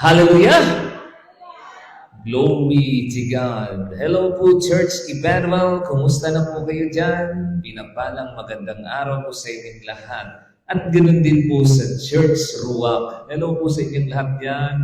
Hallelujah! Glory to God. Hello po, Church Emmanuel. Kumusta na po kayo dyan? Pinapalang magandang araw po sa inyong lahat. At ganoon din po sa Church Ruach. Hello po sa inyong lahat dyan.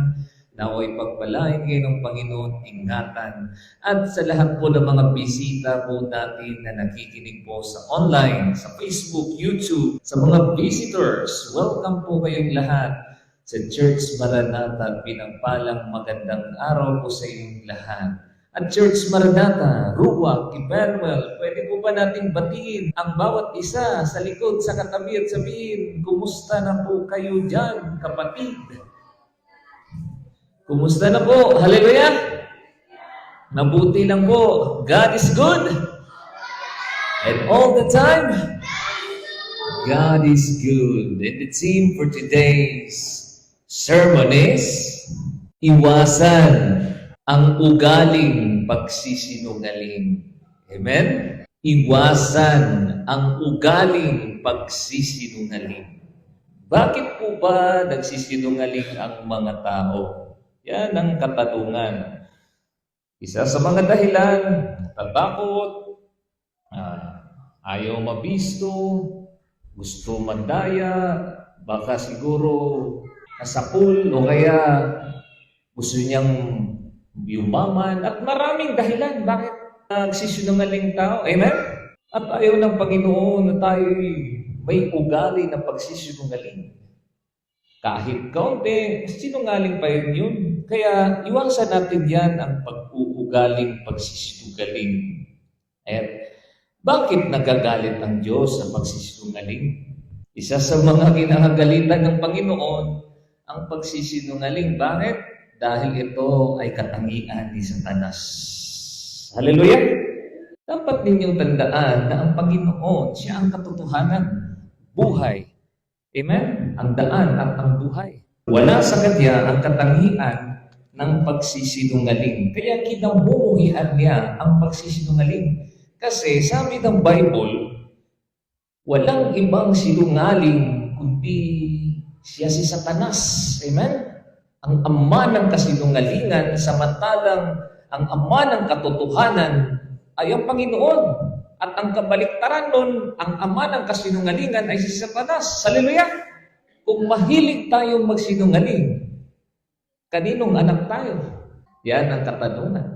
Naway pagpalain kayo ng Panginoon, ingatan. At sa lahat po ng mga bisita po natin na nakikinig po sa online, sa Facebook, YouTube, sa mga visitors, welcome po kayong lahat sa Church Maranatha. Pinagpalang magandang araw po sa inyong lahat. At Church Maranatha, Ruach, Emmanuel, pwede po ba nating batiin ang bawat isa sa likod, sa katabi at sabihin, kumusta na po kayo dyan, kapatid? Kumusta na po? Hallelujah! Mabuti lang po. God is good. And all the time, God is good. And the theme for today's sermon is iwasan ang ugaling pagsisinungaling. Amen? Iwasan ang ugaling pagsisinungaling. Bakit po ba nagsisinungaling ang mga tao? Yan ang katanungan. Isa sa mga dahilan, natatakot, ayaw mabisto, gusto mandaya, baka siguro nasapul o kaya gusto niyang yumaman at maraming dahilan bakit nagsisinungaling tao. Amen? At ayaw ng Panginoon na tayo may ugali na pagsisinungaling. Kahit kaunti, sinungaling pa yun. Kaya iwasan natin yan ang pag-uugaling pagsisinungaling. At bakit nagagalit ang Diyos sa pagsisinungaling? Isa sa mga kinakagalitan ng Panginoon ang pagsisinungaling. Bakit? Dahil ito ay katangian ni Satanas. Hallelujah! Dapat ninyong tandaan na ang Panginoon, siya ang katotohanan, buhay. Amen? Ang daan at ang buhay. Wala sa Kanya ang katangian ng pagsisinungaling. Kaya kinamumuhian niya ang pagsisinungaling. Kasi sabi ng Bible, walang ibang sinungaling kundi siya si Satanas. Amen? Ang ama ng kasinungalingan, samantalang ang ama ng katotohanan ay ang Panginoon. At ang kabaliktaran nun, ang ama ng kasinungalingan ay si Satanas. Hallelujah! Kung mahilig tayong magsinungaling, kaninong anak tayo? Yan ang katanungan.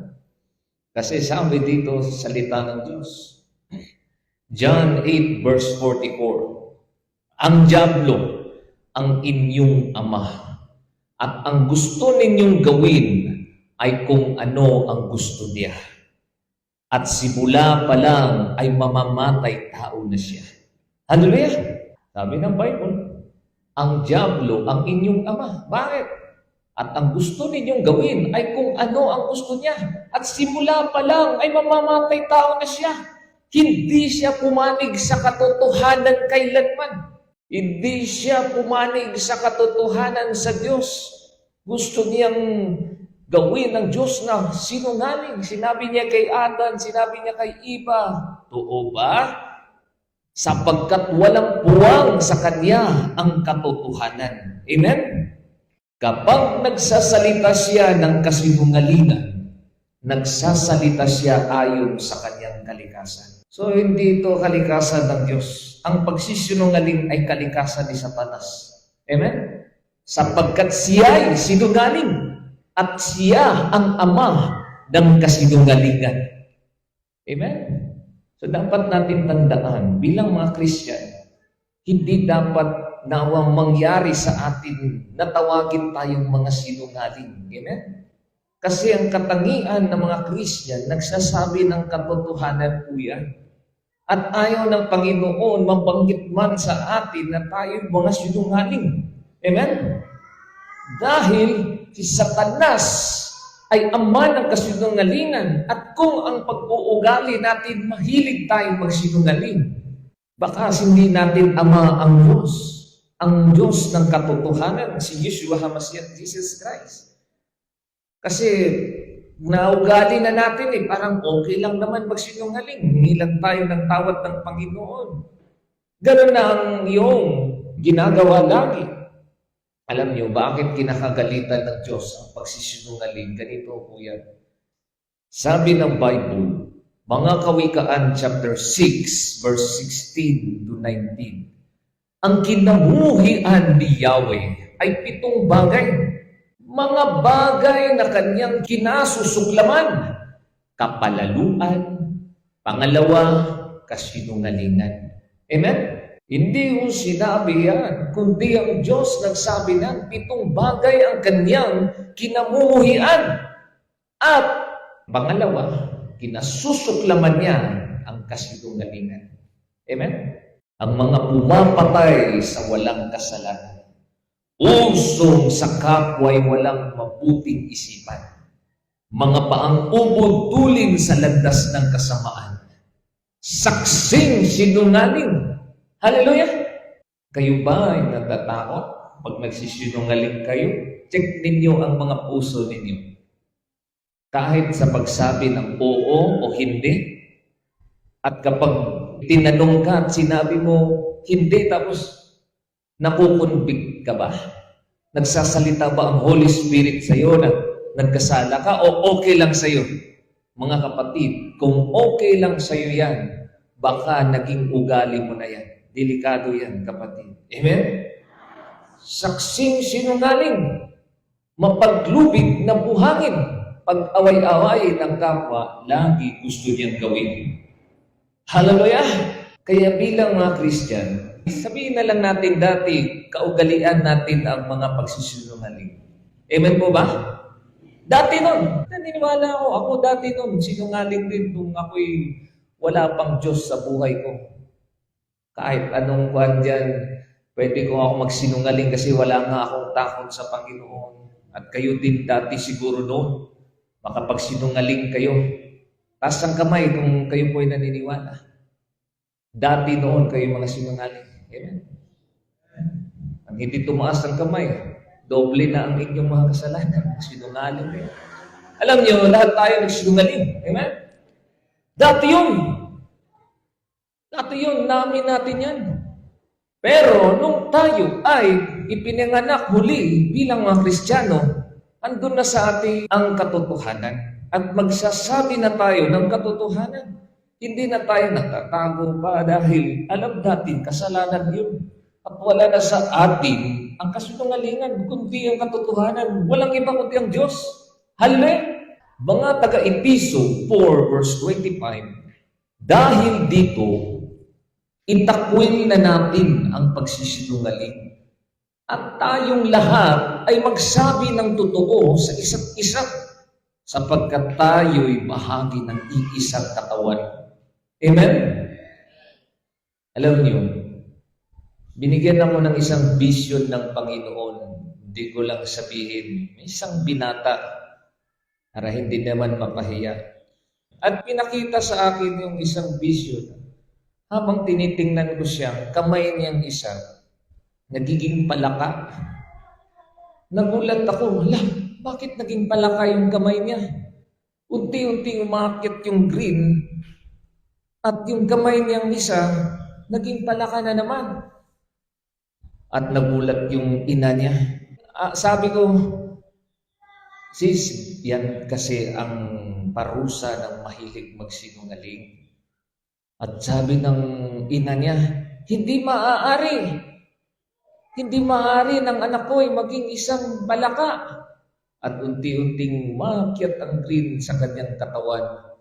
Kasi sabi dito sa salita ng Diyos, John 8 verse 44, ang dyablo ang inyong ama, at ang gusto ninyong gawin ay kung ano ang gusto niya. At simula pa lang ay mamamatay tao na siya. Hallelujah! Sabi ng Bible, ang dyablo ang inyong ama. Bakit? At ang gusto ninyong gawin ay kung ano ang gusto niya. At simula pa lang ay mamamatay tao na siya. Hindi siya pumanig sa katotohanan kailanman. Hindi siya pumanig sa katotohanan sa Diyos. Gusto niyang gawin ng Diyos na sinungaling. Sinabi niya kay Adan, sinabi niya kay Eva, totoo ba? Sapagkat walang puwang sa kanya ang katotohanan. Amen? Kapag nagsasalita siya ng kasinungalingan, nagsasalita siya ayon sa kanyang kalikasan. So, hindi ito kalikasan ng Diyos. Ang pagsisinungaling ay kalikasan ni Satanas. Amen? Sapagkat siya ay sinungaling. At siya ang ama ng kasinungalingan. Amen? So dapat natin tandaan, bilang mga Christian, hindi dapat nawang mangyari sa atin na tawagin tayong mga sinungaling. Amen? Kasi ang katangian ng mga Christian, nagsasabi ng katotohanan po yan. At ayaw ng Panginoon mabanggit man sa atin na tayo mga sinungaling. Amen? Dahil si Satanas ay ama ng kasinungalingan at kung ang pag-uugali natin mahilig tayong magsinungaling, baka hindi natin ama ang Diyos. Ang Diyos ng katotohanan, si Yeshua HaMashiach, Jesus Christ. Kasi naugali na natin parang okay lang naman magsinungaling. Hingi lang tayo ng tawad ng Panginoon. Ganun na ang iyong ginagawa lagi. Alam niyo, bakit kinakagalitan ng Diyos ang pagsisinungaling? Ganito po yan. Sabi ng Bible, mga Kawikaan chapter 6, verse 16 to 19, ang kinamuhian ni Yahweh ay 7 bagay. Mga bagay na kanyang kinasusuklaman. Kapalaluan. Pangalawa, kasinungalingan. Amen? Hindi mo sinabi yan, kundi ang Diyos nagsabi ng 7 bagay ang kanyang kinamuhian. At pangalawa, kinasusuklaman niya ang kasinungalingan. Amen? Ang mga pumapatay sa walang kasalanan, usong sa kapwa'y walang mabuting isipan, mga paang ubod-tulin sa landas ng kasamaan, saksing sinungaling. Hallelujah! Kayo ba ay natatakot pag nagsisinungaling kayo? Check ninyo ang mga puso ninyo. Kahit sa pagsabi ng oo o hindi, at kapag tinanong ka at sinabi mo hindi, tapos nakukonvict ka ba? Nagsasalita ba ang Holy Spirit sa iyo na nagkasala ka o okay lang sa iyo? Mga kapatid, kung okay lang sa iyo yan, baka naging ugali mo na yan. Delikado yan, kapatid. Amen? Saksing sinungaling, mapaglubid na buhangin, pag-away-away ng kapwa, lagi gusto niyang gawin. Hallelujah! Kaya bilang mga Christian, sabihin na lang natin dati, kaugalian natin ang mga pagsisinungaling. Amen po ba? Dati nun, naniniwala ako dati nun, sinungaling din nung ako'y wala pang Diyos sa buhay ko. Kahit anong kuwan dyan, pwede ko ako magsinungaling kasi wala nga akong takot sa Panginoon. At kayo din dati siguro noon, makapagsinungaling kayo. Taas ang kamay kung kayo po ay naniniwala. Dati noon kayo mga sinungaling. Amen. Ang hindi tumaas ng kamay, doble na ang inyong mga kasalanan. Sinungaling kayo. Alam niyo, lahat tayo nagsinungaling. Amen? Dati yun. Dati yun, namin natin yan. Pero nung tayo ay ipinanganak muli bilang mga Kristiyano, andun na sa atin ang katotohanan. At magsasabi na tayo ng katotohanan. Hindi na tayo natatago pa dahil alam natin kasalanan yun. At wala na sa atin ang kasinungalingan, kundi ang katotohanan. Walang iba kundi ang Diyos. Hallelujah! Mga taga-Episo 4 verse 25, dahil dito, itakwil na natin ang pagsisinungaling. At tayong lahat ay magsabi ng totoo sa isa't isa, sapagkat tayo'y bahagi ng iisang katawan. Amen? Alam niyo, binigyan ako ng isang vision ng Panginoon. Hindi ko lang sabihin, may isang binata para hindi naman mapahiya. At pinakita sa akin yung isang vision. Habang tinitingnan ko siya, kamay niyang isa, nagiging palaka. Nagulat ako, bakit naging palaka yung kamay niya? Unti-unti umakit yung green at yung kamay niyang isa, naging palaka na naman. At nagulat yung ina niya. Sabi ko, sis, yan kasi ang parusa ng mahilig magsinungaling. At sabi ng ina niya, hindi maaari. Hindi maaari ng anak ko ay maging isang palaka. At unti-unting umakyat ang green sa kanyang katawan.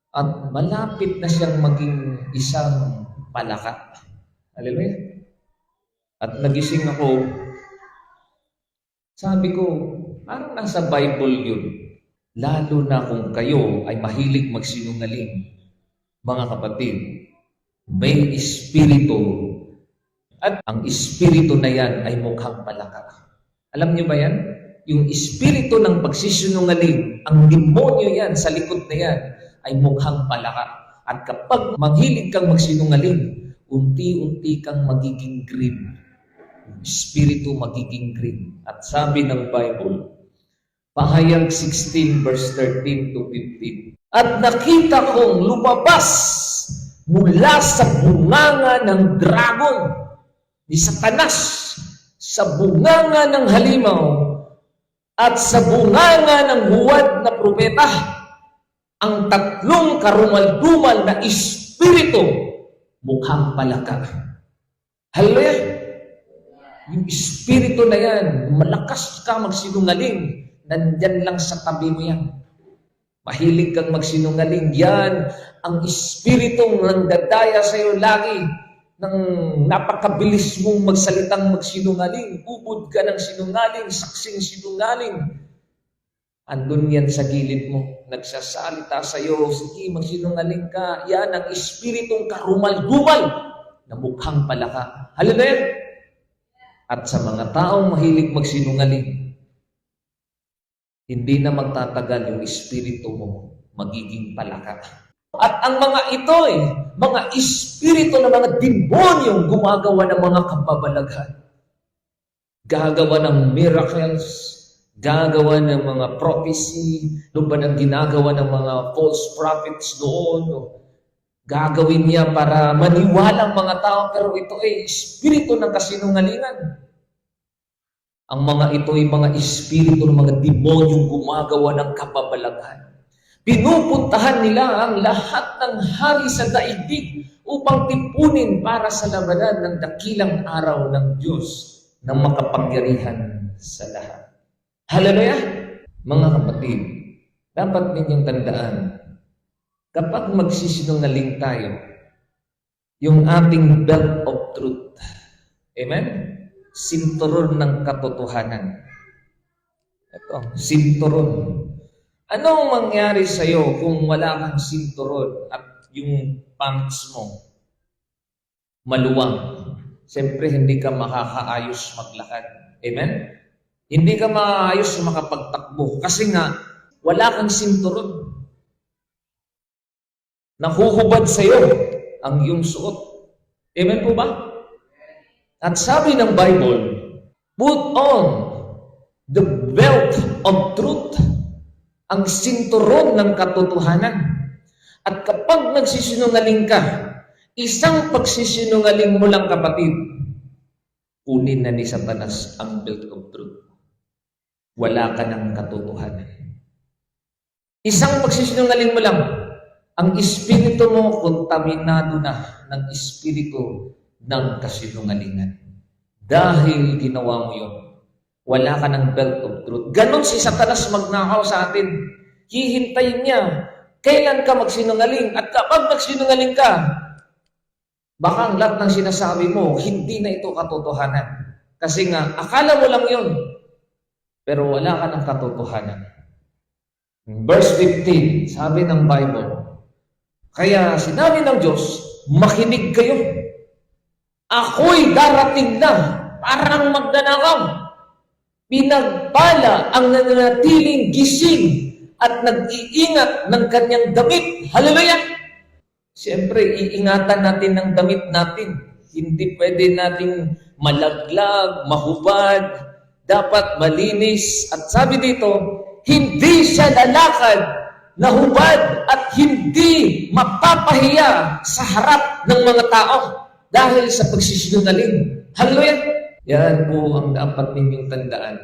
At malapit na siyang maging isang palaka. Hallelujah. At nagising ako, sabi ko, parang nasa Bible yun. Lalo na kung kayo ay mahilig magsinungaling, mga kapatid, may espiritu. At ang espiritu na yan ay mukhang palaka. Alam niyo ba yan? Yung espiritu ng pagsisinungaling, ang demonyo yan, sa likod na yan, ay mukhang palaka. At kapag maghilig kang magsinungaling, unti-unti kang magiging green. Espiritu magiging green. At sabi ng Bible, Pahayag 16 verse 13 to 15. At nakita kong lumabas mula sa bunganga ng dragon ni Satanas sa bunganga ng halimaw at sa bunganga ng huwad na propeta, ang tatlong karumal-dumal na espiritu mukhang palaka. Hallelujah! Yung espiritu na yan, malakas ka magsinungaling, nandyan lang sa tabi mo yan. Mahilig kang magsinungaling, yan ang espiritong nangdadaya sa iyo lagi, nang napakabilis mong magsalitang magsinungaling, ubod ka ng sinungaling, saksing sinungaling. Andun yan sa gilid mo, nagsasalita sa iyo, sige magsinungaling ka, yan ang espiritong karumal-dumal na mukhang palaka. Hallelujah! At sa mga taong mahilig magsinungaling, hindi na magtatagal yung espiritu mo, magiging palaka. At ang mga ito mga espiritu ng mga demonyong gumagawa ng mga kababalaghan. Gagawa ng miracles, gagawa ng mga prophecy, doon ba nang ginagawa ng mga false prophets noon, gagawin niya para maniwala ang mga tao, pero ito ay espiritu ng kasinungalingan. Ang mga ito ay mga espiritu ng mga demonyong gumagawa ng kababalaghan. Pinupuntahan nila ang lahat ng hari sa daigdig upang tipunin para sa labanan ng dakilang araw ng Diyos na makapangyarihan sa lahat. Hallelujah! Mga kapatid, dapat ninyong tandaan, kapag magsisinungaling tayo, yung ating belt of truth, amen? Sinturon ng katotohanan. Ito, sinturon. Anong mangyari sa'yo kung wala kang sinturon at yung pants mo maluwang? Siyempre, hindi ka makakaayos maglakad. Amen? Hindi ka maayos makapagtakbo kasi nga, wala kang sinturon. Nahuhubad sa'yo ang iyong suot. Amen po ba? At sabi ng Bible, put on the belt of truth, ang sinturon ng katotohanan. At kapag nagsisinungaling ka, isang pagsisinungaling mo lang kapatid, kunin na ni Satanas ang belt of truth. Wala ka ng katotohanan. Isang pagsisinungaling mo lang, ang espiritu mo kontaminado na ng espiritu ng kasinungalingan. Dahil ginawa mo yun, wala ka ng belt of truth. Ganon si Satanas magnakaw sa atin. Hihintayin niya, kailan ka magsinungaling. At kapag magsinungaling ka, baka ang lahat ng sinasabi mo, hindi na ito katotohanan. Kasi nga, akala mo lang yun, pero wala ka ng katotohanan. Verse 15, sabi ng Bible, kaya sinabi ng Diyos, makinig kayo. Ako'y darating na, parang magnanakaw. Pinagpala ang nananatiling gising at nag-iingat ng kanyang damit. Hallelujah! Siyempre, iingatan natin ng damit natin. Hindi pwede nating malaglag, mahubad. Dapat malinis. At sabi dito, hindi siya lalakad na hubad at hindi mapapahiya sa harap ng mga tao dahil sa pagsisinungaling. Hallelujah! Yan po ang dapat ninyong tandaan.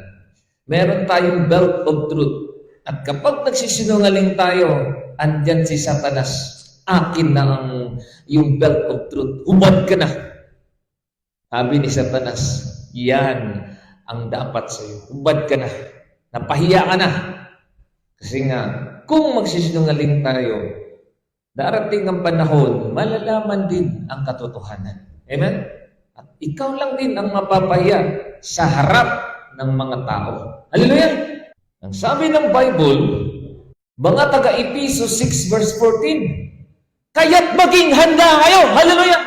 Meron tayong belt of truth. At kapag nagsisinungaling tayo, andyan si Satanas. Akin na yung belt of truth. Hubad ka na. Sabi ni Satanas, yan ang dapat sa'yo. Hubad ka na. Napahiya ka na. Kasi nga, kung magsisinungaling tayo, darating ang panahon, malalaman din ang katotohanan. Amen? At ikaw lang din ang mapapahiya sa harap ng mga tao. Hallelujah! Ang sabi ng Bible, mga taga-Epeso 6 verse 14, kaya't maging handa kayo. Hallelujah!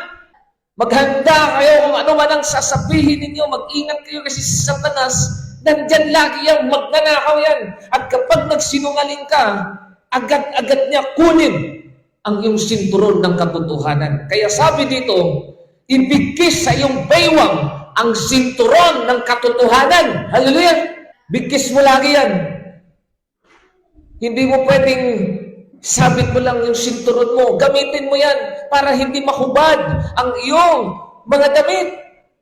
Maghanda kayo kung ano man ang sasabihin ninyo. Mag-ingat kayo kasi sa Satanas, nandyan lagi yan, magnanakaw yan. At kapag nagsinungaling ka, agad-agad niya kunin ang iyong sinturon ng katotohanan. Kaya sabi dito, ibigkis sa iyong baywang ang sinturon ng katotohanan. Hallelujah! Bigkis mo lagi yan. Hindi mo pwedeng sabit mo lang yung sinturon mo. Gamitin mo yan para hindi mahubad ang iyong mga damit.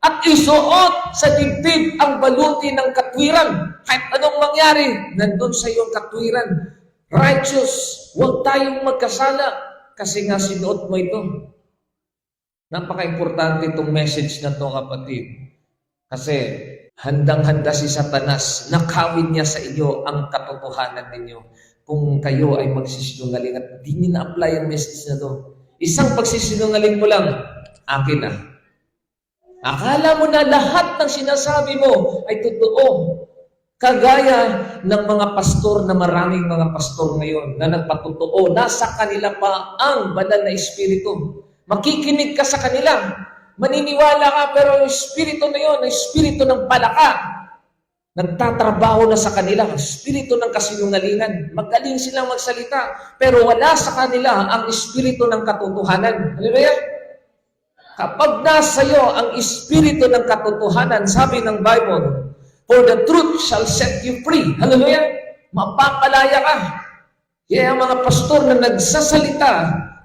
at isuot sa dibdib ang baluti ng katwiran. Kahit anong mangyari, nandun sa iyong katwiran. Righteous, huwag tayong magkasala kasi nga sinuot mo ito. Napaka-importante itong message na to, kapatid. Kasi handang-handa si Satanas, nakawin niya sa iyo ang katotohanan ninyo. Kung kayo ay magsisinungaling at di niyo na-apply ang message na to. Isang pagsisinungaling mo lang, akin na. Akala mo na lahat ng sinasabi mo ay totoo. Kagaya ng mga pastor na maraming mga pastor ngayon na nagpatotoo, nasa kanila pa ang banal na espiritu. Makikinig ka sa kanila, maniniwala ka, pero yung espiritu na yun, ang espiritu ng palaka, nagtatrabaho na sa kanila, espiritu ng kasinungalingan. Magaling silang magsalita, pero wala sa kanila ang espiritu ng katotohanan. Hallelujah! Kapag nasa iyo ang espiritu ng katotohanan, sabi ng Bible, for the truth shall set you free. Hallelujah! Mapapalaya ka. Kaya ang mga pastor na nagsasalita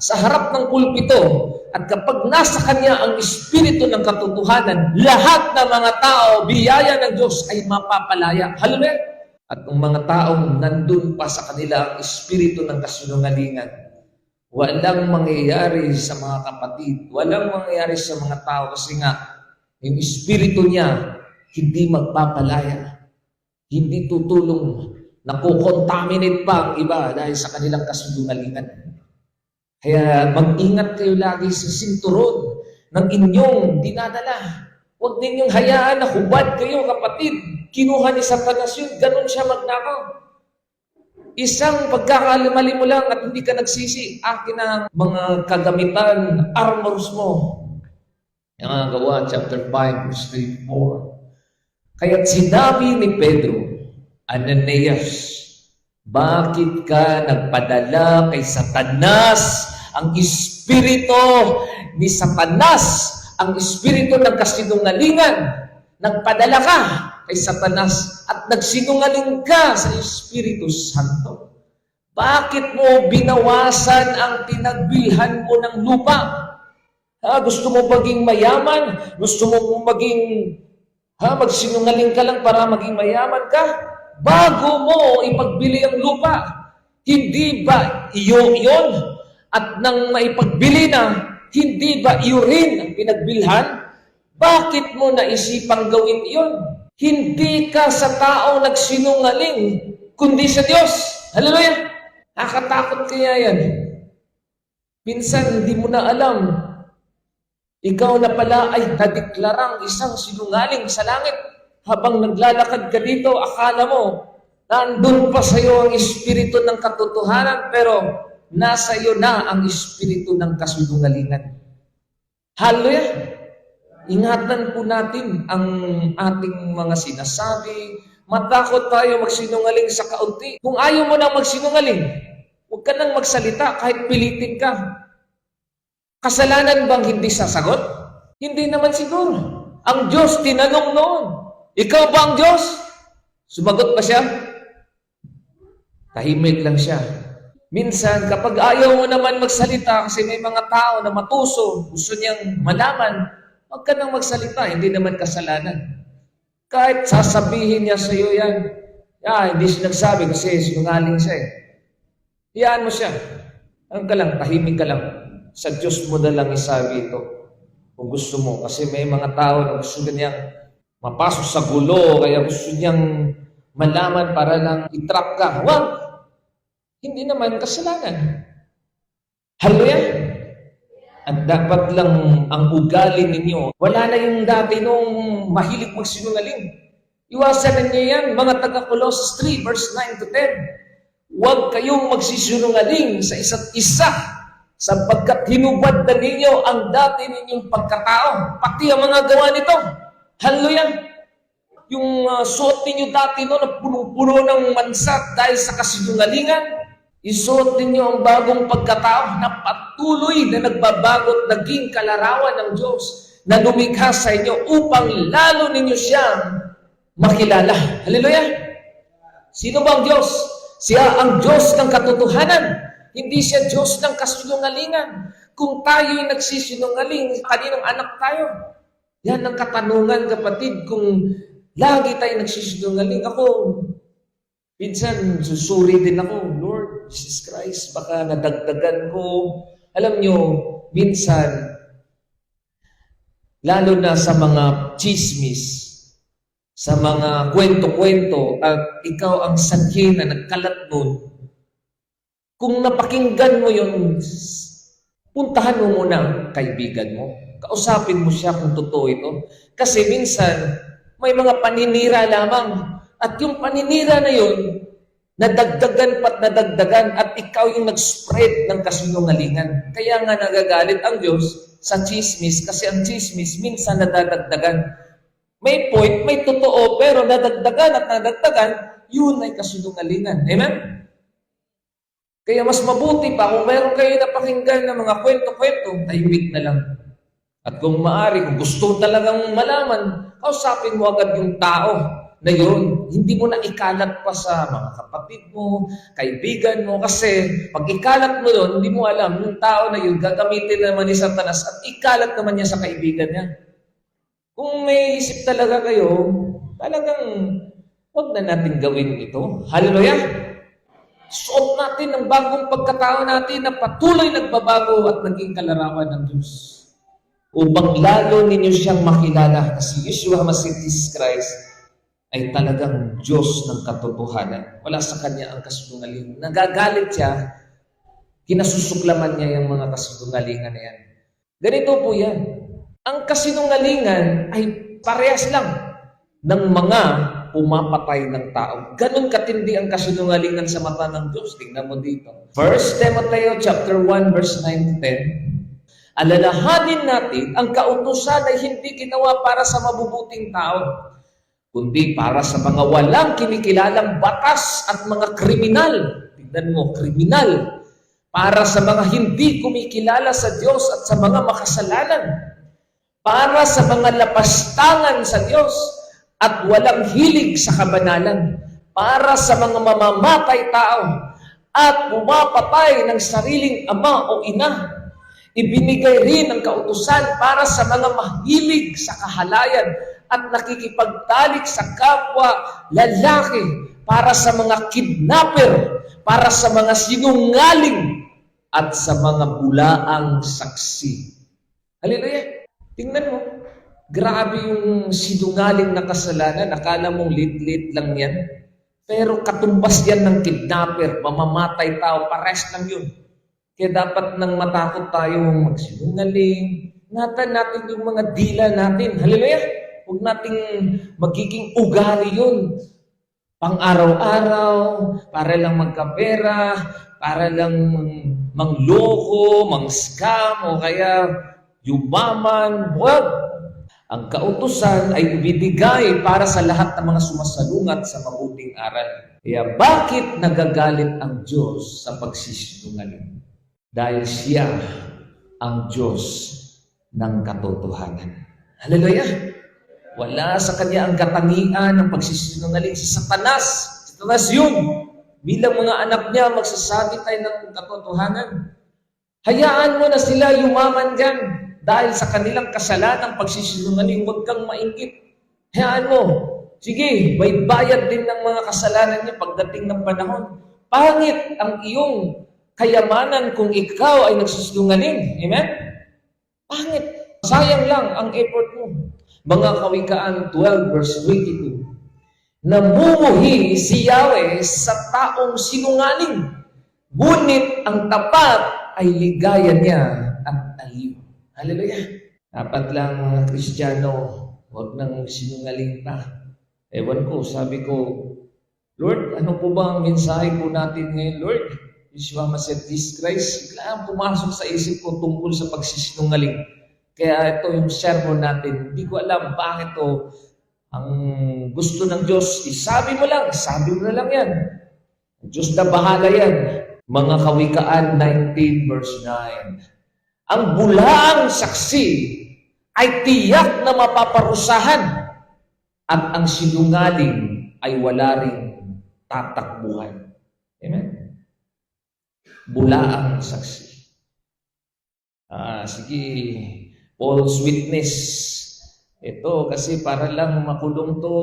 sa harap ng pulpito, at kapag nasa kanya ang espiritu ng katotohanan, lahat ng mga tao, biyaya ng Diyos ay mapapalaya. Hallelujah! At ang mga taong nandun pa sa kanila ang espiritu ng kasinungalingan, walang mangyayari sa mga kapatid, walang mangyayari sa mga tao kasi nga, yung espiritu niya, hindi magpapalaya, hindi tutulong, nakukontaminate pa ang iba dahil sa kanilang kasinungalingan. Kaya mag-ingat kayo lagi sa sinturon ng inyong dinadala. Huwag ninyong hayaan na hubad kayo, kapatid. Kinuha ni Satanas yun, ganun siya magnakaw. Isang pagkakamali mo lang at hindi ka nagsisi, akin ang mga kagamitan, armors mo. Yung Gawa, chapter 5, verse 3, 4. Kaya't sinabi ni Pedro, Ananias, bakit ka nagpadala kay Satanas? Ang espiritu ni Satanas, ang espiritu ng kasinungalingan, nagpadala ka kay Satanas at nagsinungaling ka sa Espiritu Santo. Bakit mo binawasan ang pinagbilhan mo ng lupa? Gusto mo maging mayaman? Gusto mo maging magsinungaling ka lang para maging mayaman ka? Bago mo ipagbili ang lupa, hindi ba iyo iyon? At nang maipagbili na, hindi ba iyo rin ang pinagbilhan? Bakit mo naisipang gawin iyon? Hindi ka sa taong nagsinungaling, kundi sa Diyos. Hallelujah! Nakatakot kaya yan. Minsan, hindi mo na alam. Ikaw na pala ay nadeklarang isang sinungaling sa langit. Habang naglalakad ka dito, akala mo, nandun pa sa iyo ang espiritu ng katotohanan, pero nasa iyo na ang espiritu ng kasinungalingan. Hallelujah! Ingatan po natin ang ating mga sinasabi. Matakot tayo magsinungaling sa kaunti. Kung ayaw mo nang magsinungaling, huwag ka nang magsalita kahit pilitin ka. Kasalanan bang hindi sasagot? Hindi naman siguro. Ang Diyos tinanong noon, ikaw ba ang Diyos? Sumagot pa siya? Tahimik lang siya. Minsan, kapag ayaw mo naman magsalita kasi may mga tao na matuso, gusto niyang malaman, huwag ka nang magsalita, hindi naman kasalanan. Kahit sasabihin niya sa iyo yan, hindi siya nagsabi kasi sinungaling siya eh. Iyaan mo siya. Ano ka lang, tahimik ka lang. Sa Diyos mo na lang isabi ito kung gusto mo. Kasi may mga tao na gusto niyang mapasok sa gulo, kaya gusto niyang malaman para lang itrap ka. Huwag! Hindi naman kasalanan. Hallelujah! At dapat lang ang ugali ninyo. Wala na yung dati nung mahilig magsinungaling. Iwasan na niyo yan, mga taga-Colossus 3, verse 9 to 10. Huwag kayong magsisinungaling sa isa't isa sapagkat hinubad na ninyo ang dati ninyong pagkatao, pati ang mga gawa nito. Hallelujah! Yung suot ninyo dati no, na punong-puno ng mansat dahil sa kasinungalingan, isuot ninyo ang bagong pagkatao na patuloy na nagbabago't naging kalarawan ng Diyos na lumikha sa inyo upang lalo ninyo siyang makilala. Hallelujah! Sino ba ang Diyos? Siya ang Diyos ng katotohanan. Hindi siya Diyos ng kasinungalingan. Kung tayo'y nagsisinungaling, kaninong anak tayo? Yan ang katanungan, kapatid, kung lagi tayo nagsisinungaling. Ako, minsan susuri din ako, Lord Jesus Christ, baka nadagdagan ko. Alam nyo, minsan, lalo na sa mga chismis, sa mga kwento-kwento, at ikaw ang sanhi na nagkalat nun, kung napakinggan mo yun, puntahan mo muna ang kaibigan mo. Kausapin mo siya kung totoo ito. Kasi minsan, may mga paninira lamang. At yung paninira na yun, nadagdagan pat nadagdagan at ikaw yung nag-spread ng kasinungalingan. Kaya nga nagagalit ang Diyos sa chismis kasi ang chismis minsan nadadagdagan. May point, may totoo, pero nadagdagan at nadagdagan, yun ay kasinungalingan. Amen? Kaya mas mabuti pa kung mayroon kayo napakinggan ng mga kwento-kwento, tahimik na lang. At kung maaari, kung gusto talagang malaman, kausapin mo agad yung tao na yun. Hindi mo na ikalat pa sa mga kapatid mo, kaibigan mo, kasi pag ikalat mo yun, hindi mo alam, yung tao na yun, gagamitin naman ni Satanas at ikalat naman niya sa kaibigan niya. Kung may isip talaga kayo, talagang huwag na natin gawin ito. Hallelujah! Suot natin ang bagong pagkatao natin na patuloy nagbabago at naging kalarawan ng Diyos. Upang lalo ninyo siyang makilala kasi Yeshua HaMashiach Christ ay talagang Diyos ng katotohanan. Wala sa Kanya ang kasinungalingan. Nagagalit siya, kinasusuklaman niya yung mga kasinungalingan na yan. Ganito po yan. Ang kasinungalingan ay parehas lang ng mga pumapatay ng tao. Ganon katindi ang kasinungalingan sa mata ng Diyos. Tingnan mo dito. 1 Timothy chapter 1 verse 9 to 10. Alalahanin natin, ang kautusan ay hindi ginawa para sa mabubuting tao, kundi para sa mga walang kinikilalang batas at mga kriminal. Tingnan mo, kriminal. Para sa mga hindi kumikilala sa Diyos at sa mga makasalanan. Para sa mga lapastangan sa Diyos at walang hilig sa kabanalan. Para sa mga mamamatay tao at pumapatay ng sariling ama o ina. Ibinigay rin ang kautusan para sa mga mahilig sa kahalayan at nakikipagtalik sa kapwa lalaki, para sa mga kidnapper, para sa mga sinungaling, at sa mga bulaang saksi. Hallelujah! Tingnan mo, grabe yung sinungaling na kasalanan. Akala mong lit-lit lang yan. Pero katumbas yan ng kidnapper, mamamatay tao, pares lang yun. Kaya dapat nang matakot tayo magsinungaling. Ingatan natin yung mga dila natin. Hallelujah! Huwag nating magiging ugali yun. Pang-araw-araw, para lang magkapera, para lang mangloko, mang-scam, o kaya yumaman. Huwag! Ang kautusan ay ibinigay para sa lahat ng mga sumasalungat sa mabuting aral. Kaya bakit nagagalit ang Diyos sa pagsisinungaling? Dahil siya ang Diyos ng katotohanan. Hallelujah! Wala sa Kanya ang katangian ng pagsisinungaling. Si Satanas. Satanas yun. Bilang mga anak niya, magsasabi tayo ng katotohanan. Hayaan mo na sila yumaman dyan. Dahil sa kanilang kasalanang pagsisinungaling, huwag kang mainggit. Hayaan mo. Sige, may bayad din ng mga kasalanan niya pagdating ng panahon. Pangit ang iyong kayamanan kung ikaw ay nagsisinungaling. Amen? Pangit. Sayang lang ang effort mo. Mga Kawikaan 12 verse 22. Namumuhi si Yahweh sa taong sinungaling, ngunit ang tapat ay ligaya niya at aliw. Hallelujah! Dapat lang mga Kristiyano, huwag nang sinungaling pa. Ewan ko, sabi ko, Lord, ano po ba ang mensahe po natin ngayon, Lord? Yeshua HaMashiach Christ, biglang pumasok sa isip ko tungkol sa pagsisinungaling. Kaya ito yung sermon natin. Hindi ko alam bakit to. Ang gusto ng Diyos, isabi mo lang, sabi mo na lang yan. Ang Diyos na bahala yan. Mga Kawikaan 19 verse 9. Ang bulaang saksi ay tiyak na mapaparusahan at ang sinungaling ay wala ring tatakbuhan. Amen? Bulaang saksi. Sige, false witness. Ito kasi para lang makulong to,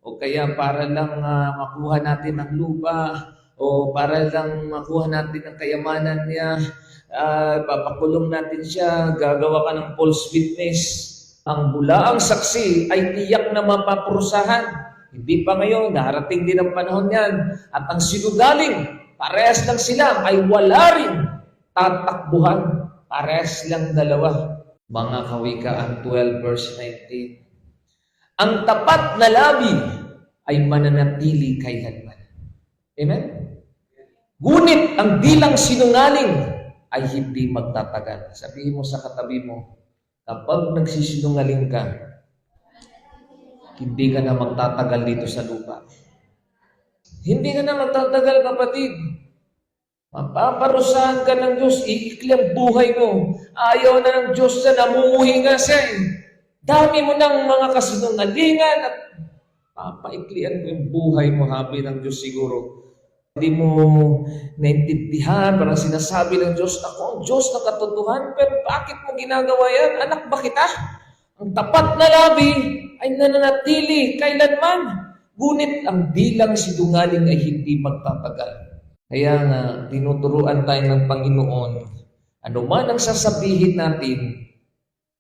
o kaya para lang makuha natin ang lupa, o para lang makuha natin ang kayamanan niya, papakulong natin siya, gagawa ka ng false witness. Ang bulaang saksi ay tiyak na mapaprusahan. Hindi pa ngayon, darating din ang panahon yan. At ang sinungaling, parehas lang sila, ay wala rin tatakbuhan. Parehas lang dalawa. Mga Kawikaan 12 verse 19. Ang tapat na labi ay mananatili kailanman. Amen? Ngunit ang dilang sinungaling ay hindi magtatagal. Sabihin mo sa katabi mo, kapag nagsisinungaling ka, hindi ka na magtatagal dito sa lupa. Hindi ka na magtatagal, kapatid. Mapaparusahan ka ng Diyos, iikli ang buhay mo. Ayaw na ng Diyos na namumuhi nga siya. Dami mo ng mga kasinungalingan at papaiklian mo yung buhay mo, habi ng Diyos siguro. Hindi mo naintindihan, parang sinasabi ng Diyos, ako ang Diyos na katotohanan, pero bakit mo ginagawa yan? Anak ba kita? Ang tapat na labi ay nananatili kailanman. Ngunit ang dilang sinungaling ay hindi magtatagal. Kaya nga, tinuturuan tayo ng Panginoon, ano man ang sasabihin natin,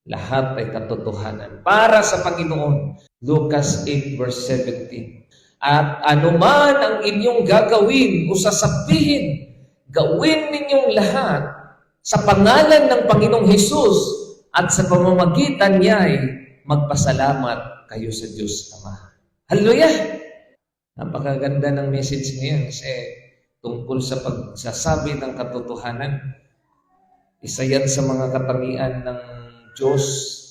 lahat ay katotohanan. Para sa Panginoon, Lucas 8 verse 17. At ano man ang inyong gagawin o sasabihin, gawin ninyong lahat sa pangalan ng Panginoong Hesus at sa pamamagitan niya ay magpasalamat kayo sa Diyos Ama. Hallelujah! Napakaganda ng message ngayon kasi tungkol sa pagsasabi ng katotohanan. Isa yan sa mga katangian ng Diyos,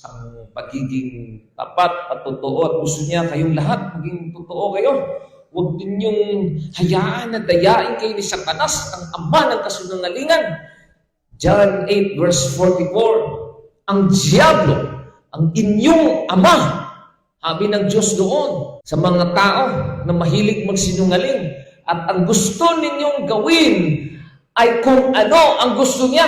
ang pagiging tapat at totoo. At gusto niya kayong lahat maging totoo kayo. Huwag ninyong hayaan na dayain kayo ni Satanas, ang ama ng kasinungalingan. John 8 verse 44. Ang diablo, ang inyong ama, sabi ng Diyos doon sa mga tao na mahilig magsinungaling. At ang gusto ninyong gawin ay kung ano ang gusto niya.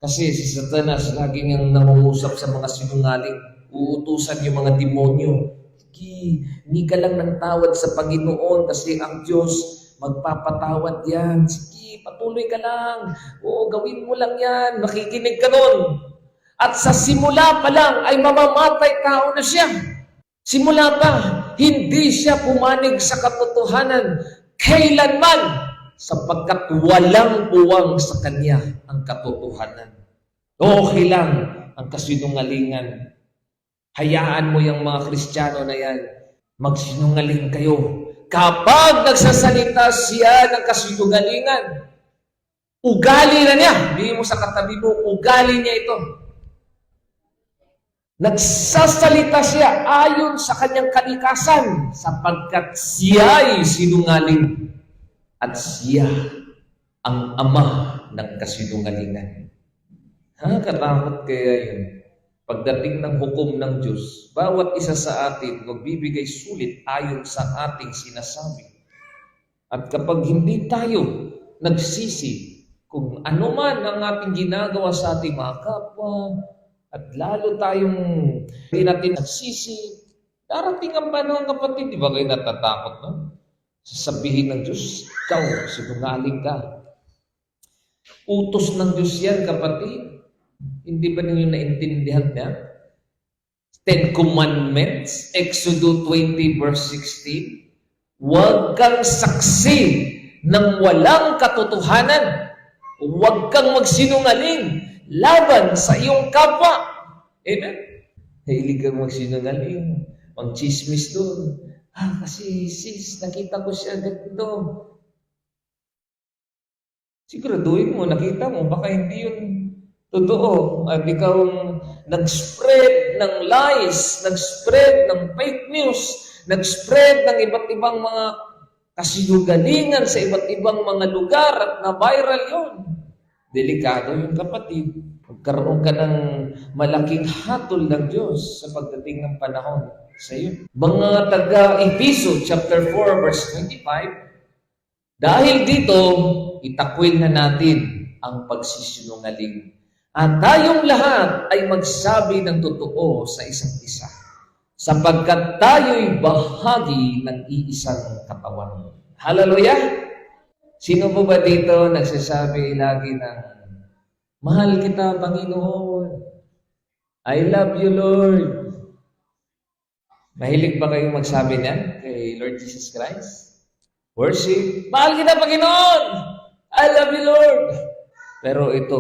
Kasi si Satanas laging ang nangungusap sa mga sinungaling. Uutusan yung mga demonyo. Hindi ka lang ng tawad sa Panginoon kasi ang Diyos magpapatawad yan. Sige, patuloy ka lang. Oo, gawin mo lang yan. Makikinig ka nun. At sa simula pa lang ay mamamatay tao na siya. Simula pa, hindi siya pumanig sa katotohanan kailanman, sapagkat walang puwang sa kanya ang katotohanan. Okay lang ang kasinungalingan. Hayaan mo yung mga Kristiyano na yan, magsinungaling kayo. Kapag nagsasalita siya ng kasinungalingan, ugali na niya. Hindi mo sa katabi mo, ugali niya ito. Nagsasalita siya ayon sa kanyang kalikasan sapagkat siya ay sinungaling at siya ang ama ng kasinungalingan. Katakot kaya yun. Pagdating ng hukom ng Diyos, bawat isa sa atin magbibigay sulit ayon sa ating sinasabi. At kapag hindi tayo nagsisi kung ano man ang ating ginagawa sa ating mga kapwa, at lalo tayong hindi natin nagsisi, darating ang panahon, kapatid, di ba kayo natatakot, no? Sasabihin ng Diyos, ikaw, sinungaling ka. Utos ng Diyos yan, kapatid. Hindi ba ninyo naintindihan niya? 10 Commandments, Exodus 20 verse 16. Huwag kang saksi ng walang katotohanan. Huwag kang magsinungaling laban sa iyong kapwa. Amen? Hilig kang magsinungaling, magchismis doon. Kasi sis, nakita ko siya ganito. Siguraduhin mo, nakita mo, baka hindi yun totoo. At ikaw nag-spread ng lies, nag-spread ng fake news, nag-spread ng iba't ibang mga kasinungalingan sa iba't ibang mga lugar at na-viral yun. Delikado yung kapatid. Magkaroon ka ng malaking hatol ng Diyos sa pagdating ng panahon sa iyo. Mga taga-Efeso chapter 4 verse 25, dahil dito, itakwil na natin ang pagsisinungaling. At tayong lahat ay magsabi ng totoo sa isa't isa. sapagkat tayo'y bahagi ng iisang katawan. Hallelujah! Sino po ba dito nagsasabi lagi ng, mahal kita, Panginoon. I love you, Lord. Mahilig ba kayong magsabi niyan kay Lord Jesus Christ? Worship. Mahal kita, Panginoon. I love you, Lord. Pero ito,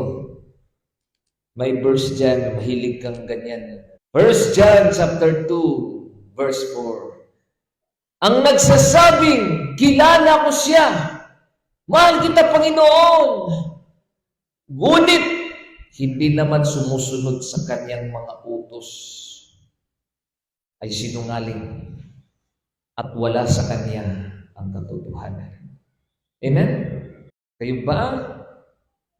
may verse dyan, mahilig kang ganyan. 1 John chapter 2, verse 4. Ang nagsasabing, kilala ko siya. Mahal kita, Panginoon. Ngunit, hindi naman sumusunod sa kanyang mga utos ay sinungaling at wala sa kanya ang katotohanan. Amen? Kayo ba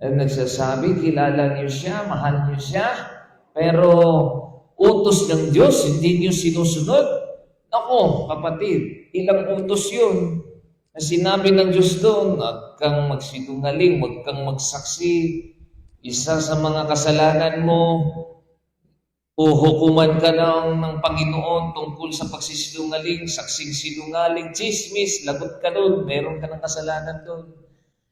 ang nagsasabi, kilala niyo siya, mahal niyo siya, pero utos ng Diyos, hindi niyo sinusunod? Ako, kapatid, ilang utos yun na sinabi ng Diyos doon, huwag kang magsinungaling, huwag kang magsaksi, isa sa mga kasalanan mo, uhukuman ka ng Panginoon tungkol sa pagsisinungaling, saksing sinungaling, chismis, lagot ka doon, meron ka ng kasalanan doon.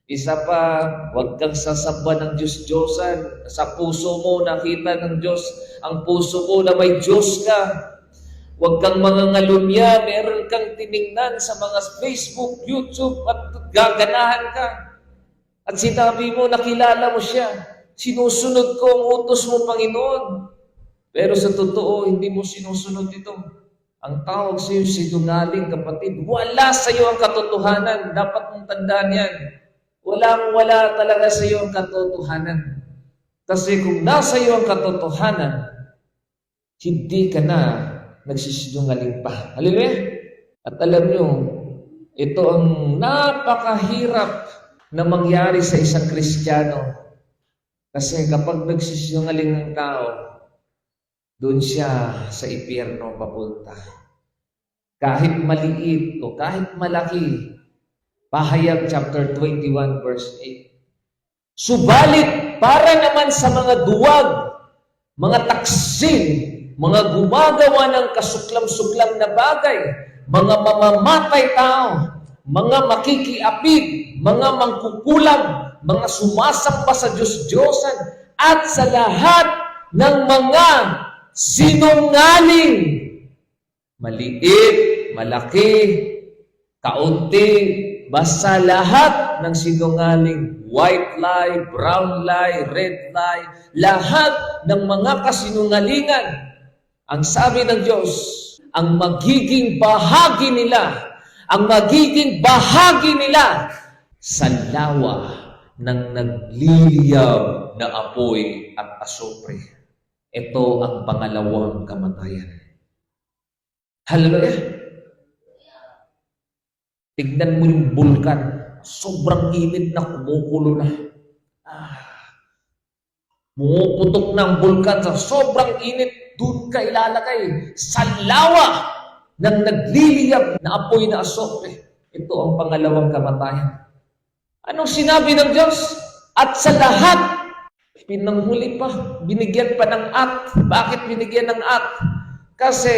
Isa pa, huwag kang sasamba ng Diyos-Diyosan. Sa puso mo, nakita ng Diyos, ang puso mo na may Diyos ka. Huwag kang mangangalunya, meron kang tiningnan sa mga Facebook, YouTube, at gaganahan ka. At sinabi mo, nakilala mo siya. Sinusunod ko ang utos mo, Panginoon. Pero sa totoo, hindi mo sinusunod ito. Ang tawag sa iyo, sinungaling, kapatid. Wala sa iyo ang katotohanan. Dapat mong tandaan yan. Walang-wala talaga sa iyo ang katotohanan. Kasi kung nasa iyo ang katotohanan, hindi ka na nagsisinungaling pa. Hallelujah! At alam nyo, ito ang napakahirap na mangyari sa isang Kristiyano. Kasi kapag nagsisinungaling ng tao, doon siya sa impyerno papunta. Kahit maliit o kahit malaki, Pahayag chapter 21 verse 8. Subalit para naman sa mga duwag, mga taksil, mga gumagawa ng kasuklam-suklam na bagay, mga mamamatay tao, mga makikiapid, mga mangkukulam, mga sumasamba sa Diyos-Diyosan, at sa lahat ng mga sinungaling, maliit, malaki, kaunti, basta lahat ng sinungaling, white lie, brown lie, red lie, lahat ng mga kasinungalingan, ang sabi ng Diyos, ang magiging bahagi nila sa lawa ng nagliliyab na apoy at asupre. Ito ang pangalawang kamatayan. Hallelujah! Tignan mo yung bulkan. Sobrang init na, kumukulo na. Pumuputok na ang bulkan sa sobrang init. Doon ka ilalagay sa lawa ng nagliliyab na apoy na asopre. Ito ang pangalawang kamatayan. Anong sinabi ng Diyos? At sa lahat, pinanghuli pa, binigyan pa ng at. Bakit binigyan ng at? Kasi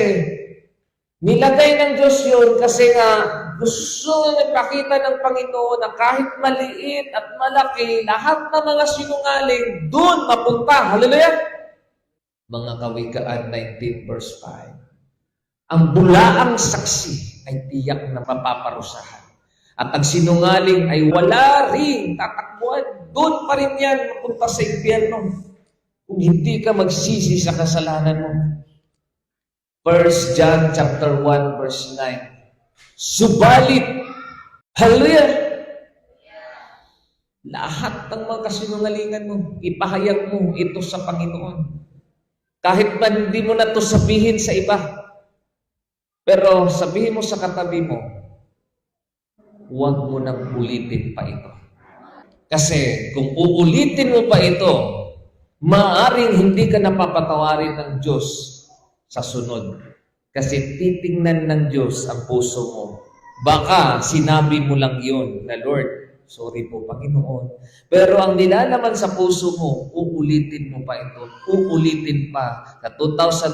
nilagay ng Diyos yun kasi nga gusto na ipakita ng Panginoon na kahit maliit at malaki, lahat ng mga sinungaling, doon mapunta. Hallelujah! Mga Kawikaan 19 verse 5. Ang bulaang saksi ay tiyak na mapaparusahan. At ang sinungaling ay wala rin tatakbuhan. Doon pa rin yan mapunta sa impyerno. Kung hindi ka magsisi sa kasalanan mo. 1 John chapter 1 verse 9. Subalit, hallelujah! Lahat ng mga kasinungalingan mo, ipahayag mo ito sa Panginoon. Kahit man hindi mo na ito sabihin sa iba, pero sabihin mo sa katabi mo, huwag mo nang ulitin pa ito. Kasi kung uulitin mo pa ito, maaaring hindi ka napapatawarin ng Diyos sa sunod. Kasi titingnan ng Diyos ang puso mo. Baka sinabi mo lang yun na, Lord, Sorry po, Panginoon. Pero ang nilalaman sa puso mo, uulitin mo pa ito. Uulitin pa sa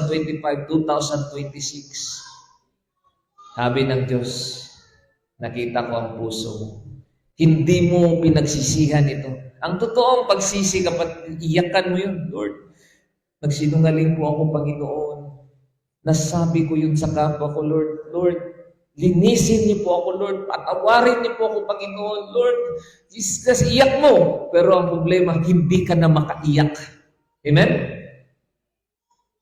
2025, 2026. Sabi ng Diyos, nakita ko ang puso mo. Hindi mo pinagsisihan ito. Ang totoong pagsisi, kapag iyakan mo yun, Lord, nagsinungaling po ako, Panginoon. Nasabi ko yun sa kapwa ko, Lord. Lord, linisin niyo po ako, Lord. Patawarin niyo po ako, Panginoon. Lord, Jesus, iyak mo. Pero ang problema, hindi ka na makaiyak. Amen?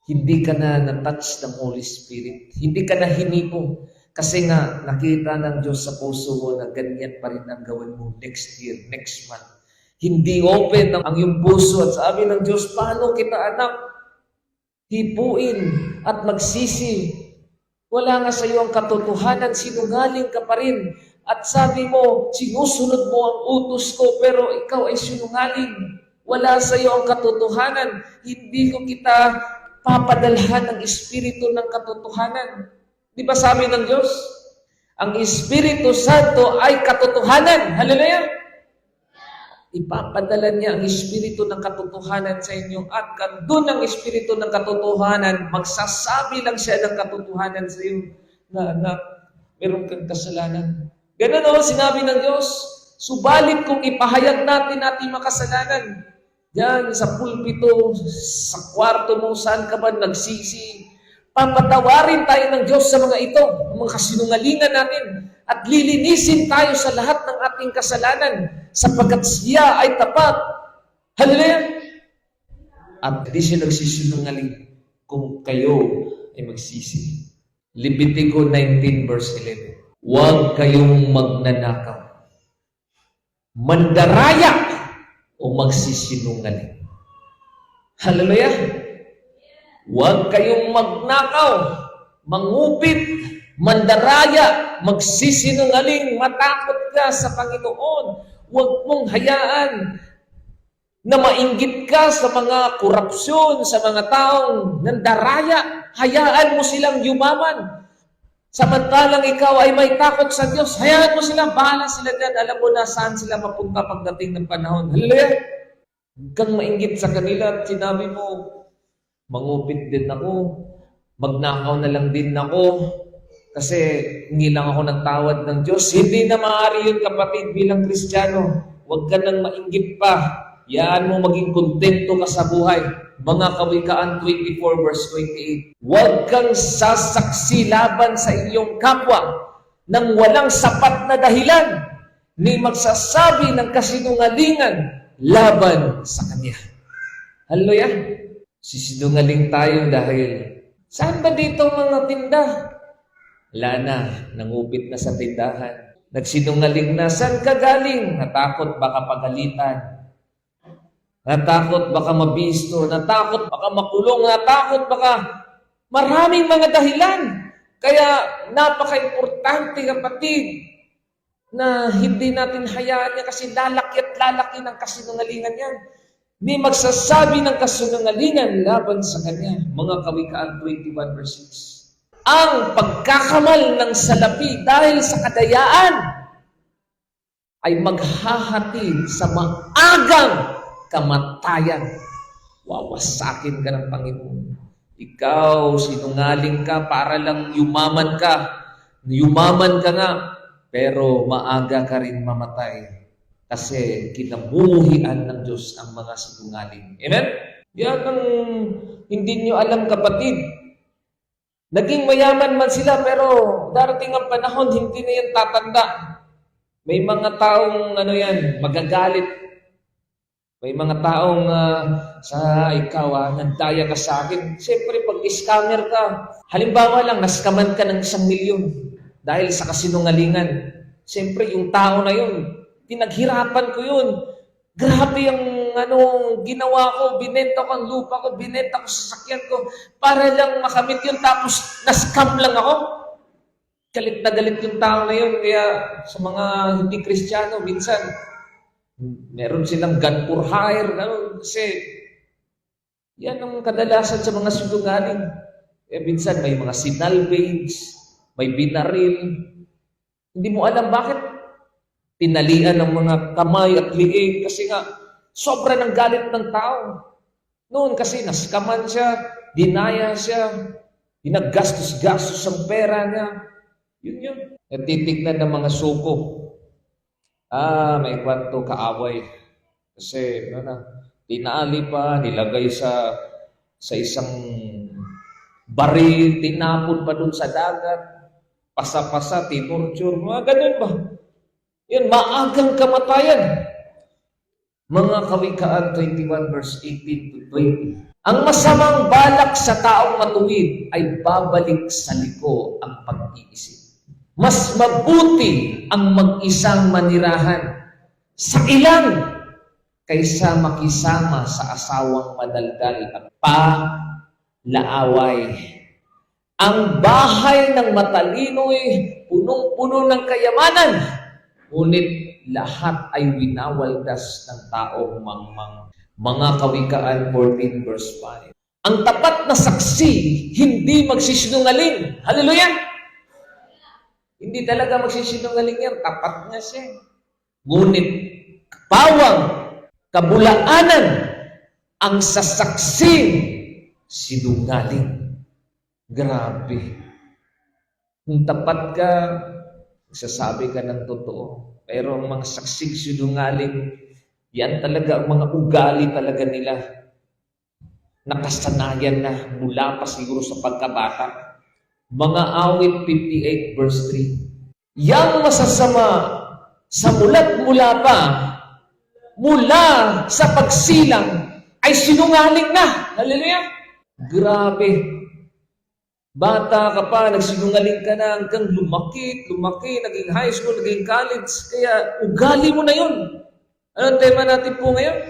Hindi ka na na-touch ng Holy Spirit. Hindi ka na hinipo. Kasi nga, nakita ng Diyos sa puso mo na ganyan pa rin ang gawin mo next year, next month. Hindi open ang iyong puso at sabi ng Diyos, paano kita anak hipuin at magsisi? Wala nga sa iyo ang katotohanan, sinungaling ka pa rin. At sabi mo, sinusunod mo ang utos ko, pero ikaw ay sinungaling. Wala sa iyo ang katotohanan. Hindi ko kita papadalhan ng Espiritu ng katotohanan. Di ba sabi ng Diyos? Ang Espiritu Santo ay katotohanan. Hallelujah! Ipapadala niya ang Espiritu ng katotohanan sa inyo at doon ang Espiritu ng katotohanan, magsasabi lang siya ng katotohanan sa iyo na meron kang kasalanan. Ganun o, sinabi ng Diyos, subalit kung ipahayag natin ating makasalanan, yan sa pulpito, sa kwarto mo, saan ka man nagsisi, papatawarin tayo ng Diyos sa mga ito, mga kasinungalingan natin, at lilinisin tayo sa lahat ng ating kasalanan sapagkat siya ay tapat. Hallelujah! At di siya nagsisinungaling kung kayo ay magsisi. Leviticus 19 verse 11. Huwag kayong magnanakaw, mandaraya, o magsisinungaling. Hallelujah! Huwag kayong magnakaw, mangupit, mandaraya, magsisinungaling, matakot ka sa Panginoon. Huwag mong hayaan na mainggit ka sa mga korupsyon, sa mga taong nandaraya. Hayaan mo silang yumaman. Samantalang ikaw ay may takot sa Diyos, hayaan mo sila, bahala sila dyan. Alam mo na saan sila mapunta pagdating ng panahon. Hallelujah! Huwag kang mainggit sa kanila at sinabi mo, mangupit din ako, magnakaw na lang din ako, kasi hindi lang ako ng tawad ng Diyos. Hindi na maaari yun, kapatid, bilang Kristiyano. Huwag ka nang mainggit pa. Yaan mo maging kontento ka sa buhay. Mga Kawikaan 24 verse 28. Huwag kang sasaksi laban sa iyong kapwa nang walang sapat na dahilan ni magsasabi ng kasinungalingan laban sa kanya. Hallelujah! Sisinungaling tayo dahil saan ba dito mga tinda? Wala na, nangupit na sa tindahan. Nagsinungaling na, saan ka galing? Natakot baka pagalitan. Natakot baka mabisto. Natakot baka makulong. Natakot baka maraming mga dahilan. Kaya napaka-importante, kapatid, na hindi natin hayaan niya kasi lalaki at lalaki ng kasinungalingan yan. Ni magsasabi ng kasinungalingan laban sa kanya. Mga Kawikaan 21 verse 6. Ang pagkakamal ng salapi dahil sa kadayaan ay maghahatid sa maagang kamatayan. Wawasakin ka ng Panginoon. Ikaw, sinungaling ka para lang yumaman ka. Yumaman ka nga, pero maaga ka rin mamatay. Kasi kinabuhian ng Diyos ang mga sinungaling. Amen? Yan ang hindi nyo alam, kapatid. Naging mayaman man sila, pero darating ang panahon, hindi na yan tatanda. May mga taong, magagalit. May mga taong, ikaw, nagdaya ka sa akin. Siyempre, pag scammer ka, halimbawa lang, naskaman ka ng 1 milyon dahil sa kasinungalingan. Siyempre, yung tao na yun, pinaghirapan ko yun. Grabe ang ginawa ko. Binenta ko ang lupa ko, binenta ko sa sasakyan ko para lang makamit yun. Tapos na-scam lang ako. Galit na galit yung tao na yun. Kaya sa mga hindi Kristiyano, minsan, meron silang God for hire. Kasi yan ang kadalasan sa mga sinungaling. Minsan may mga sinalvage, may binaril. Hindi mo alam bakit. tinalian ng mga kamay at liig kasi nga sobra ng galit ng tao. Noon kasi naskaman siya, dinaya siya, ginaggastos-gastos ang pera niya. Yun. At titignan ng mga suko. May kwanto kaaway. Kasi, tinali pa, nilagay sa isang baril, tinapon pa dun sa dagat, pasa-pasa, tinorture, mga ganun ba? Yan, maagang kamatayan. Mga Kawikaan 21 verse 18 to 20. Ang masamang balak sa taong matuwid ay babalik sa liko ang pag-iisip. Mas mabuti ang mag-isang manirahan sa ilang kaysa makisama sa asawang madaldal at palaaway. Ang bahay ng matalino'y punong-puno ng kayamanan, ngunit lahat ay winawaldas ng taong mangmang. Mga Kawikaan 14 verse 5. Ang tapat na saksi, hindi magsisinungaling. Hallelujah! Hindi talaga magsisinungaling yan. Tapat nga siya. Ngunit, pawang, kabulaanan, ang sasaksing sinungaling. Grabe. Kung tapat ka, sasabi ka ng totoo. Pero ang mga saksing sinungaling, yan talaga ang mga ugali talaga nila. Nakasanayan na mula pa siguro sa pagkabata. Mga Awit 58 verse 3. Yang masasama sa mula pa, mula sa pagsilang, ay sinungaling na. Hallelujah! Grabe. Bata ka pa, nagsinungaling ka na hanggang lumaki, naging high school, naging college. Kaya ugali mo na yun. Anong tema natin po ngayon?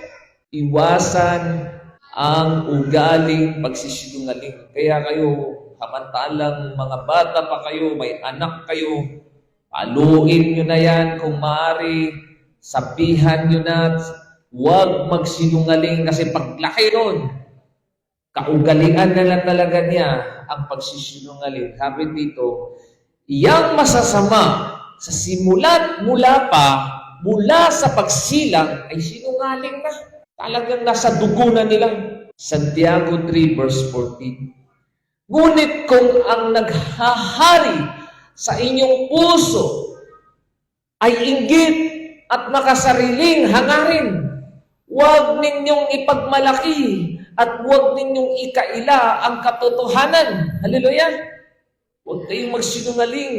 Iwasan ang ugaling pagsisinungaling. Kaya kayo, samantalang mga bata pa kayo, may anak kayo, paluin nyo na yan kung maaari, sabihan nyo na, huwag magsinungaling kasi paglaki nun, kaugalian na lang talaga niya ang pagsisinungaling. Sabi dito, iyang masasama sa simulat mula pa, mula sa pagsilang, ay sinungaling na. Talagang nasa dugo na nila. Santiago 3 verse 14. Ngunit kung ang naghahari sa inyong puso ay inggit at makasariling hangarin, huwag ninyong ipagmalaki at huwag ninyong ikaila ang katotohanan. Hallelujah! Huwag kayong magsinungaling.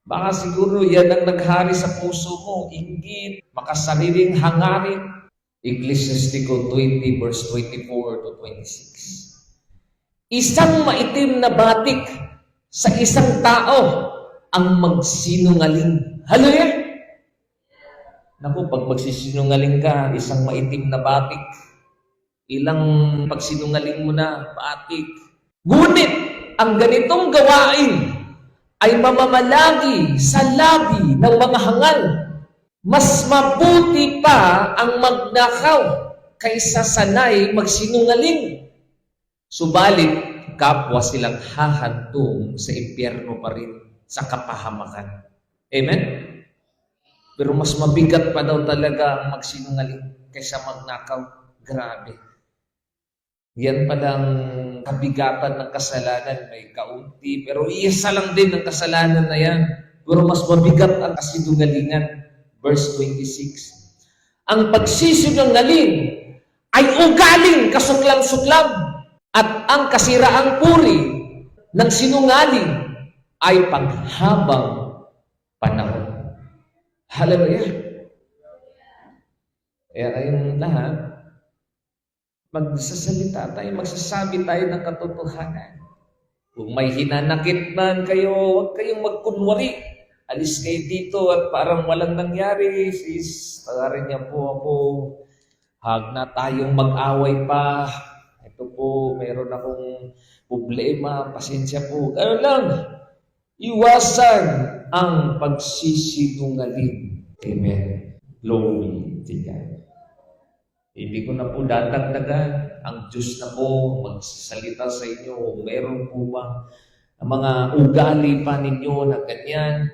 Baka siguro yan ang naghari sa puso mo, inggit, makasariling hangarin. Ecclesiastes 20 verse 24 to 26. Isang maitim na batik sa isang tao ang magsinungaling. Hallelujah! Naku, pag magsisinungaling ka, isang maitim na batik, ilang pagsinungaling mo na, batik. Ngunit, ang ganitong gawain ay mamamalagi sa labi ng mga hangal. Mas mabuti pa ang magnakaw kaysa sanay magsinungaling. Subalit, kapwa silang hahantong sa impyerno pa rin sa kapahamakan. Amen? Pero mas mabigat pa daw talaga ang magsinungaling kaysa magnakaw. Grabe. Yan palang kabigatan ng kasalanan. May kaunti. Pero iisa lang din ang kasalanan na yan. Pero mas mabigat ang kasinungalingan. Verse 26. Ang pagsisinungaling ay ugaling kasuklam-suklam at ang kasiraang puri ng sinungaling ay paghabang panahon. Hallelujah! Kaya kayong lahat, magsasalita tayo, magsasabi tayo ng katotohanan. Kung may hinanakit man kayo, huwag kayong magkunwari. Alis kayo dito at parang walang nangyari. Sis, pagarin niya po ako. Hag na tayong mag-away pa. Ito po, meron akong problema. Pasensya po. Gano'n lang. Iwasan ang pagsisinungaling. Amen. Glory to God. Hindi ko na po dadagdagan. Ang Diyos na po magsasalita sa inyo. Meron po ba ang mga ugali pa ninyo na ganyan?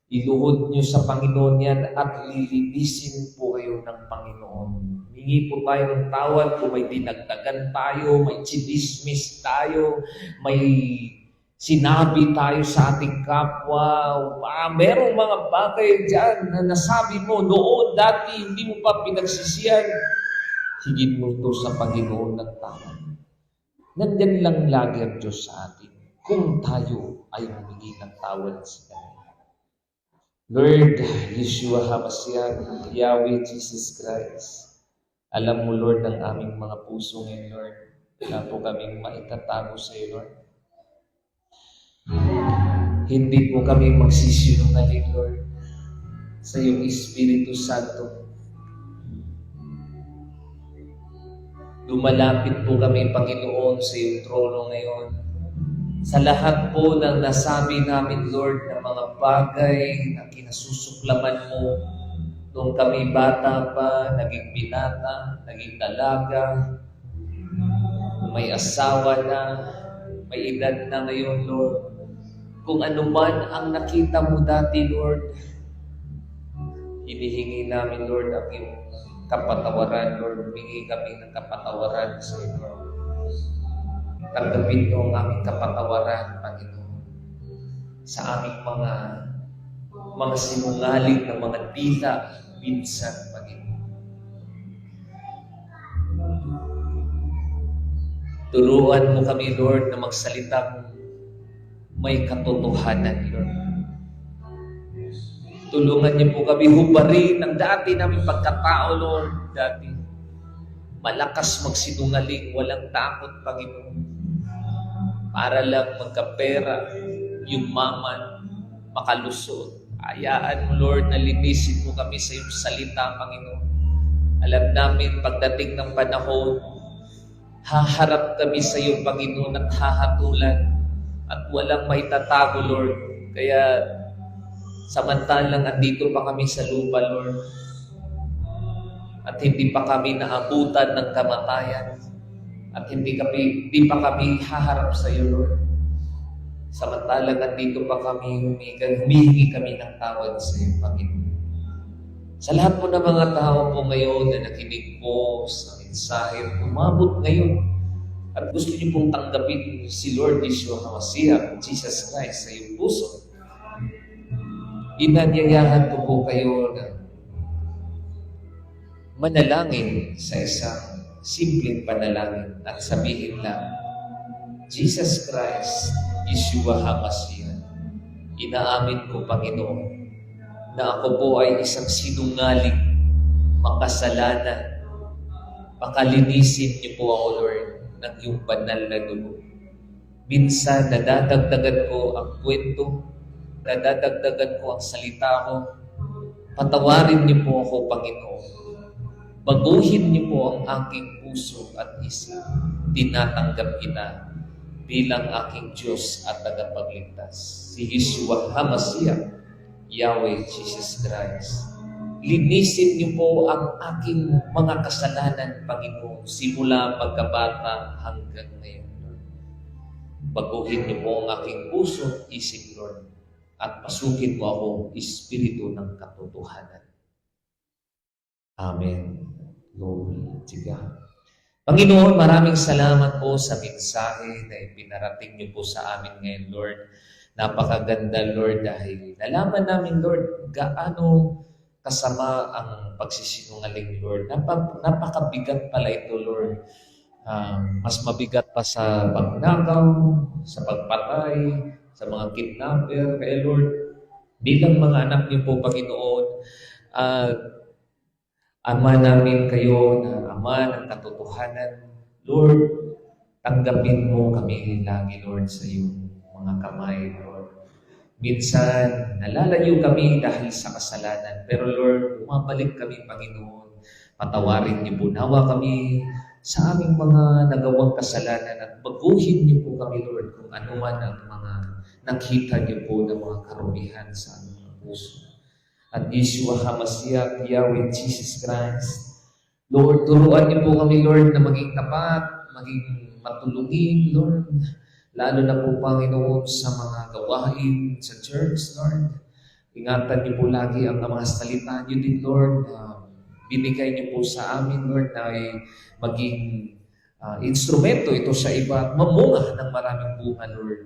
Iluhod niyo sa Panginoon yan at lilinisin po kayo ng Panginoon. Hingi po tayo ng tawad kung may dinagdagan tayo, may chinismis tayo, may sinabi tayo sa ating kapwa. Merong mga bagay dyan na nasabi mo noon dati, hindi mo pa pinagsisihan. Higit mo ito sa Panginoon ng tawad. Nandyan lang lagi ang Diyos sa atin kung tayo ay humingi ng tawad sa Kanya. Lord, Yeshua HaMashiach, Yahweh Jesus Christ, alam mo, Lord, ang aming mga puso ngayon, Lord. Wala po kaming maitatago sa iyo, Lord. Hindi po kami magsisinungaling, Lord, sa iyong Espiritu Santo. Lumalapit po kami, Panginoon, sa iyong trono ngayon. Sa lahat po ng nasabi namin, Lord, na mga bagay na kinasusuklaman mo noong kami bata pa, naging binata, naging dalaga, may asawa na, may edad na ngayon, Lord. Kung ano man ang nakita mo dati, Lord, hinihingi namin, Lord, ang iyong kapatawaran, Lord. Humingi kami ng kapatawaran sa iyo, Lord. Tanggapin niyo ang aming kapatawaran, Panginoon, sa aming mga sinungaling na mga tila minsan, Panginoon. Turuan mo kami, Lord, na magsalitang may katotohanan, Lord. Tulungan niyo po kami hubarin ang dati namin pagkatao, Lord. Dati malakas magsinungaling, walang takot, Panginoon. Para lang magkapera, yumaman, makalusot. Hayaan mo, Lord, na linisin mo kami sa iyong salita, Panginoon. Alam namin, pagdating ng panahon, haharap kami sa iyo, Panginoon, at hahatulan. At walang maitatago, Lord. Kaya, samantalang andito pa kami sa lupa, Lord, at hindi pa kami naabutan ng kamatayan, at hindi pa kami haharap sa iyo, Lord. Samantalang andito pa kami humihingi kami ng tawad sa iyo, Panginoon. Sa lahat po ng mga tao po ngayon na nakinig po sa mensahe, umabot ngayon, at gusto niyo pong tanggapin si Lord Yeshua HaMashiach, Jesus Christ, sa iyong puso, inanyayahan ko po kayo na manalangin sa isang simpleng panalangin at sabihin lang, Jesus Christ, Yeshua HaMashiach, inaamin ko, Panginoon, na ako po ay isang sinungaling, makasalanan. Pakalinisin niyo po ako, Lord, ng iyong banal na dugo. Minsan, nadadagdagan ko ang kwento, nadadagdagan ko ang salita ko. Patawarin niyo po ako, Panginoon. Baguhin niyo po ang aking puso at isip. Tinatanggap kita bilang aking Diyos at tagapagligtas. Si Yeshua HaMashiach, Yahweh Jesus Christ. Linisin niyo po ang aking mga kasalanan, Panginoon, simula pagkabata hanggang ngayon, Lord. Baguhin niyo po ang aking puso at isip, Lord, at pasukin mo ako espiritu ng katotohanan. Amen. Glory to God. Panginoon, maraming salamat po sa mensahe na ipinarating niyo po sa amin ngayon, Lord. Napakaganda, Lord, dahil nalaman namin, Lord, gaano kasama ang pagsisinungaling, Lord. Napakabigat pala ito, Lord. Mas mabigat pa sa pagnakaw, sa pagpatay, sa mga kidnapper. Kaya, Lord, bilang mga anak niyo po, Panginoon, Ama namin kayo na Ama ng katotohanan. Lord, tanggapin mo kami lagi, Lord, sa iyong mga kamay, Lord. Minsan, nalalayo kami dahil sa kasalanan. Pero Lord, bumabalik kami, Panginoon. Patawarin niyo po nawa kami sa aming mga nagawang kasalanan at baguhin niyo po kami, Lord, kung ano man ang mga nakita niyo po ng mga karumihan sa aming puso. At Yeshua HaMashiach, Yahweh Jesus Christ, Lord, turuan niyo po kami, Lord, na maging tapat, maging matulungin, Lord. Lalo na po, Panginoon, sa mga gawain sa church, Lord. Ingatan niyo po lagi ang mga salita niyo din, Lord. Binigay niyo po sa amin, Lord, na ay maging instrumento ito sa iba at mamunga ng maraming bunga, Lord.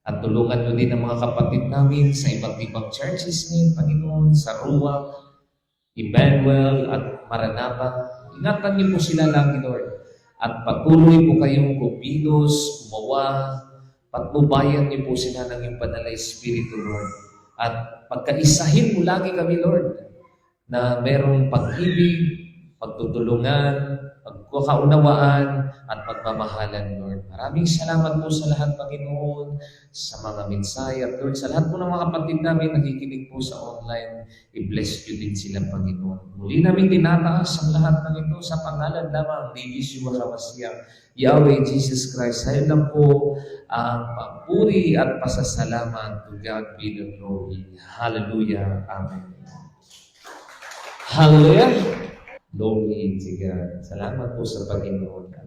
At tulungan niyo din ang mga kapatid namin sa iba't ibang churches ngayon, Panginoon, sa Ruach, Emmanuel at Maranatha. Ingatan niyo po sila lagi, Lord. At patuloy po kayong kumilos, gumawa, patnubayan niyo po sila ng iyong banal na Espiritu, Lord. At pagkaisahin mo lagi kami, Lord, na merong pag-ibig, pagtutulungan, pagkakaunawaan, at pagmamahalan, Lord. Maraming salamat po sa lahat, Panginoon, sa mga mensahe. At Lord, sa lahat po ng mga kapatid namin nakikinig po sa online, i-bless you din sila, Panginoon. Muli namin tinataas ang lahat ng ito sa pangalan lamang ni Yeshua HaMashiach, Yahweh Jesus Christ. Dahil lang po ang papuri at pasasalamat. To God be the glory. Hallelujah. Amen. Hallelujah. Glory to God. Salamat po sa Panginoon.